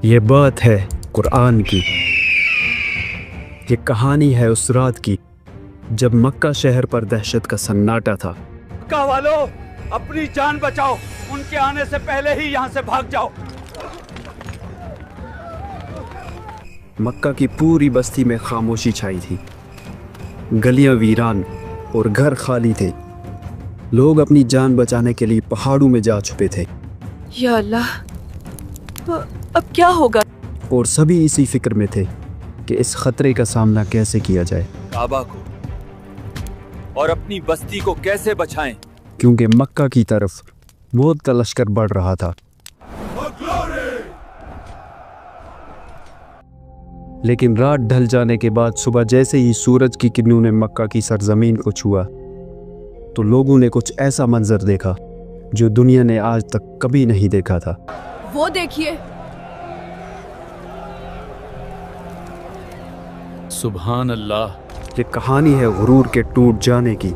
یہ بات ہے قرآن کی، یہ کہانی ہے اس رات کی جب مکہ شہر پر دہشت کا سناٹا تھا۔ مکہ والو اپنی جان بچاؤ، ان کے آنے سے پہلے ہی یہاں سے بھاگ جاؤ۔ مکہ کی پوری بستی میں خاموشی چھائی تھی، گلیاں ویران اور گھر خالی تھے۔ لوگ اپنی جان بچانے کے لیے پہاڑوں میں جا چھپے تھے۔ یا اللہ، اب کیا ہوگا؟ اور سبھی اسی فکر میں تھے کہ اس خطرے کا سامنا کیسے کیا جائے، کعبہ کو اور اپنی بستی کو کیسے بچائیں، کیونکہ مکہ کی طرف موت کا لشکر بڑھ رہا تھا۔ لیکن رات ڈھل جانے کے بعد صبح جیسے ہی سورج کی کرنوں نے مکہ کی سرزمین کو چھوا تو لوگوں نے کچھ ایسا منظر دیکھا جو دنیا نے آج تک کبھی نہیں دیکھا تھا۔ وہ دیکھیے، سبحان اللہ۔ یہ کہانی ہے غرور کے ٹوٹ جانے کی،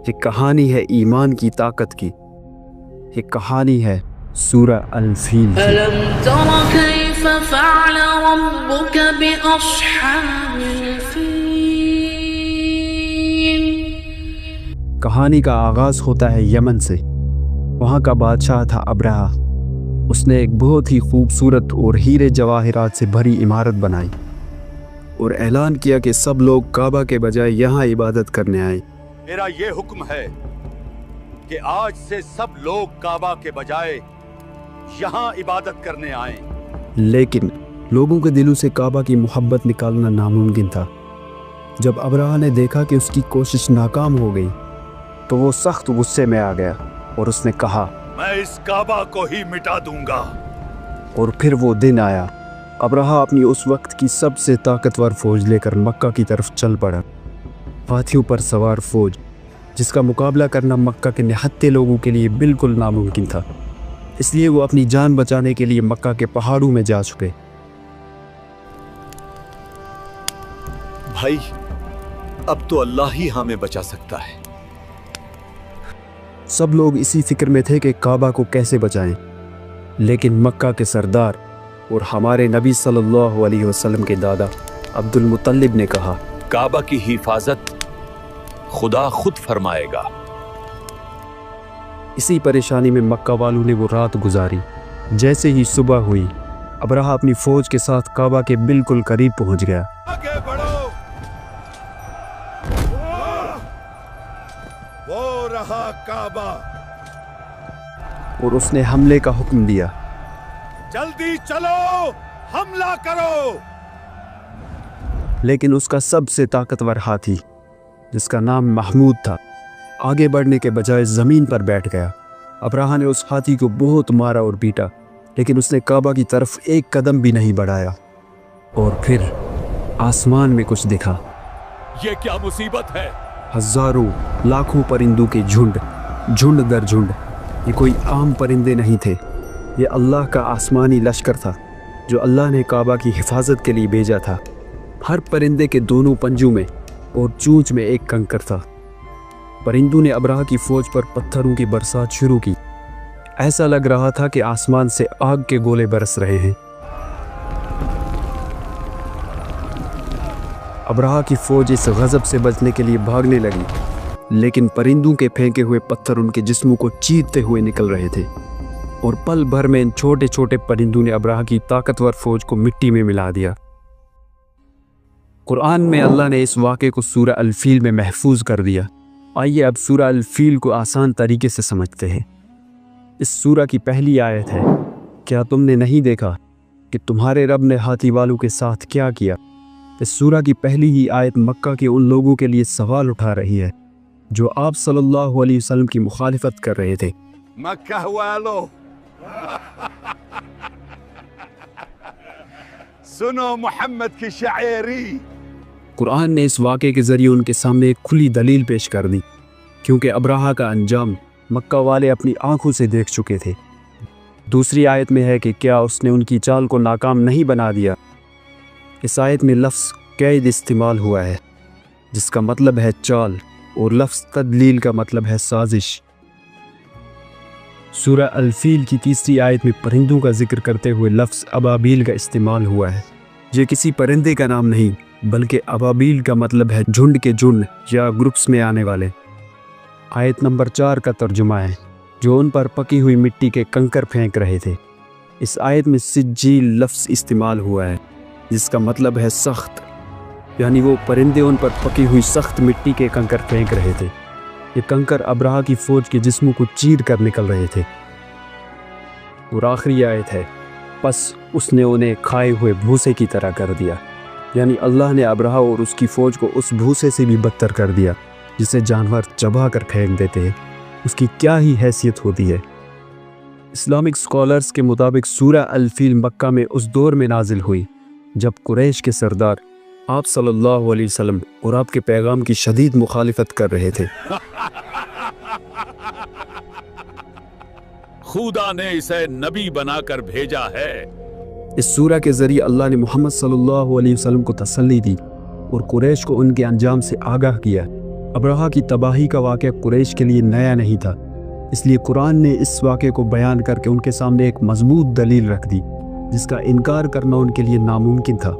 یہ کہانی ہے ایمان کی طاقت کی، یہ کہانی ہے سورہ الفیل کی۔ أَلَمْ تَرَ كَيْفَ فَعَلَ رَبُّكَ بِأَصْحَابِ الْفِيلِ۔ کہانی کا آغاز ہوتا ہے یمن سے۔ وہاں کا بادشاہ تھا ابرہہ۔ اس نے ایک بہت ہی خوبصورت اور ہیرے جواہرات سے بھری عمارت بنائی اور اعلان کیا کہ سب لوگ کعبہ کے بجائے یہاں عبادت کرنے آئیں۔ میرا یہ حکم ہے کہ آج سے سب لوگ کعبہ کے بجائے یہاں عبادت کرنے آئیں۔ لیکن لوگوں کے دلوں سے کعبہ کی محبت نکالنا ناممکن تھا۔ جب ابرہہ نے دیکھا کہ اس کی کوشش ناکام ہو گئی تو وہ سخت غصے میں آ گیا اور اس نے کہا، میں اس کعبہ کو ہی مٹا دوں گا۔ اور پھر وہ دن آیا۔ ابرہہ اپنی اس وقت کی سب سے طاقتور فوج لے کر مکہ کی طرف چل پڑا، ہاتھیوں پر سوار فوج جس کا مقابلہ کرنا مکہ کے نہتے لوگوں کے لیے بالکل ناممکن تھا۔ اس لیے وہ اپنی جان بچانے کے لیے مکہ کے پہاڑوں میں جا چھپے۔ بھائی، اب تو اللہ ہی ہمیں بچا سکتا ہے۔ سب لوگ اسی فکر میں تھے کہ کعبہ کو کیسے بچائیں، لیکن مکہ کے سردار اور ہمارے نبی صلی اللہ علیہ وسلم کے دادا عبد المطلب نے کہا، کعبہ کی حفاظت خدا خود فرمائے گا۔ اسی پریشانی میں مکہ والوں نے وہ رات گزاری۔ جیسے ہی صبح ہوئی، ابرہہ اپنی فوج کے ساتھ کعبہ کے بالکل قریب پہنچ گیا۔ آگے بڑھو، وہ رہا کعبہ۔ اور اس نے حملے کا حکم دیا۔ جلدی چلو، حملہ کرو۔ لیکن اس کا سب سے طاقتور ہاتھی جس کا نام محمود تھا آگے بڑھنے کے بجائے زمین پر بیٹھ گیا۔ ابرہہ نے اس ہاتھی کو بہت مارا اور پیٹا، لیکن اس نے کعبہ کی طرف ایک قدم بھی نہیں بڑھایا۔ اور پھر آسمان میں کچھ دکھا۔ یہ کیا مصیبت ہے؟ ہزاروں لاکھوں پرندوں کے جھنڈ، جھنڈ در جھنڈ۔ یہ کوئی عام پرندے نہیں تھے، یہ اللہ کا آسمانی لشکر تھا جو اللہ نے کعبہ کی حفاظت کے لیے بھیجا تھا۔ ہر پرندے کے دونوں پنجوں میں اور چونچ میں ایک کنکر تھا۔ پرندوں نے ابرہہ کی فوج پر پتھروں کی برسات شروع کی۔ ایسا لگ رہا تھا کہ آسمان سے آگ کے گولے برس رہے ہیں۔ ابرہہ کی فوج اس غضب سے بچنے کے لیے بھاگنے لگی، لیکن پرندوں کے پھینکے ہوئے پتھر ان کے جسموں کو چیرتے ہوئے نکل رہے تھے، اور پل بھر میں ان چھوٹے چھوٹے پرندوں نے ابرہہ کی طاقتور فوج کو مٹی میں ملا دیا۔ قرآن میں اللہ نے اس واقعے کو سورہ الفیل میں محفوظ کر دیا۔ آئیے اب سورہ الفیل کو آسان طریقے سے سمجھتے ہیں۔ اس سورہ کی پہلی آیت ہے، کیا تم نے نہیں دیکھا کہ تمہارے رب نے ہاتھی والوں کے ساتھ کیا کیا؟ اس سورہ کی پہلی ہی آیت مکہ کے ان لوگوں کے لیے سوال اٹھا رہی ہے جو آپ صلی اللہ علیہ وسلم کی مخالفت کر رہے تھے۔ مکہ والو، سنو محمد کی شاعری۔ قرآن نے اس واقعے کے ذریعے ان کے سامنے ایک کھلی دلیل پیش کر دی، کیونکہ ابرہہ کا انجام مکہ والے اپنی آنکھوں سے دیکھ چکے تھے۔ دوسری آیت میں ہے کہ کیا اس نے ان کی چال کو ناکام نہیں بنا دیا؟ اس آیت میں لفظ قید استعمال ہوا ہے جس کا مطلب ہے چال، اور لفظ تدلیل کا مطلب ہے سازش۔ سورہ الفیل کی 3 آیت میں پرندوں کا ذکر کرتے ہوئے لفظ ابابیل کا استعمال ہوا ہے۔ یہ کسی پرندے کا نام نہیں بلکہ ابابیل کا مطلب ہے جھنڈ کے جھنڈ یا گروپس میں آنے والے۔ آیت نمبر 4 کا ترجمہ ہے جو ان پر پکی ہوئی مٹی کے کنکر پھینک رہے تھے۔ اس آیت میں سجیل لفظ استعمال ہوا ہے جس کا مطلب ہے سخت، یعنی وہ پرندے ان پر پکی ہوئی سخت مٹی کے کنکر پھینک رہے تھے۔ یہ کنکر ابرہہ کی فوج کے جسموں کو چیر کر نکل رہے تھے۔ اور آخری آیت ہے پس اس نے انہیں کھائے ہوئے بھوسے کی طرح کر دیا، یعنی اللہ نے ابرہہ اور اس کی فوج کو اس بھوسے سے بھی بدتر کر دیا جسے جانور چبا کر پھینک دیتے ہیں۔ اس کی کیا ہی حیثیت ہوتی ہے۔ اسلامک سکولرز کے مطابق سورہ الفیل مکہ میں اس دور میں نازل ہوئی جب قریش کے سردار آپ صلی اللہ علیہ وسلم اور آپ کے پیغام کی شدید مخالفت کر رہے تھے۔ خدا نے اسے نبی بنا کر بھیجا ہے۔ اس سورہ کے ذریعے اللہ نے محمد صلی اللہ علیہ وسلم کو تسلی دی اور قریش کو ان کے انجام سے آگاہ کیا۔ ابرہہ کی تباہی کا واقعہ قریش کے لیے نیا نہیں تھا، اس لیے قرآن نے اس واقعے کو بیان کر کے ان کے سامنے ایک مضبوط دلیل رکھ دی جس کا انکار کرنا ان کے لیے ناممکن تھا۔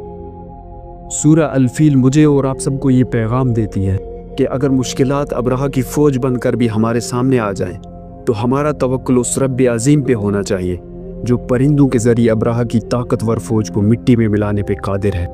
سورہ الفیل مجھے اور آپ سب کو یہ پیغام دیتی ہے کہ اگر مشکلات ابرہہ کی فوج بن کر بھی ہمارے سامنے آ جائیں تو ہمارا توکل اس رب عظیم پہ ہونا چاہیے جو پرندوں کے ذریعے ابرہہ کی طاقتور فوج کو مٹی میں ملانے پہ قادر ہے۔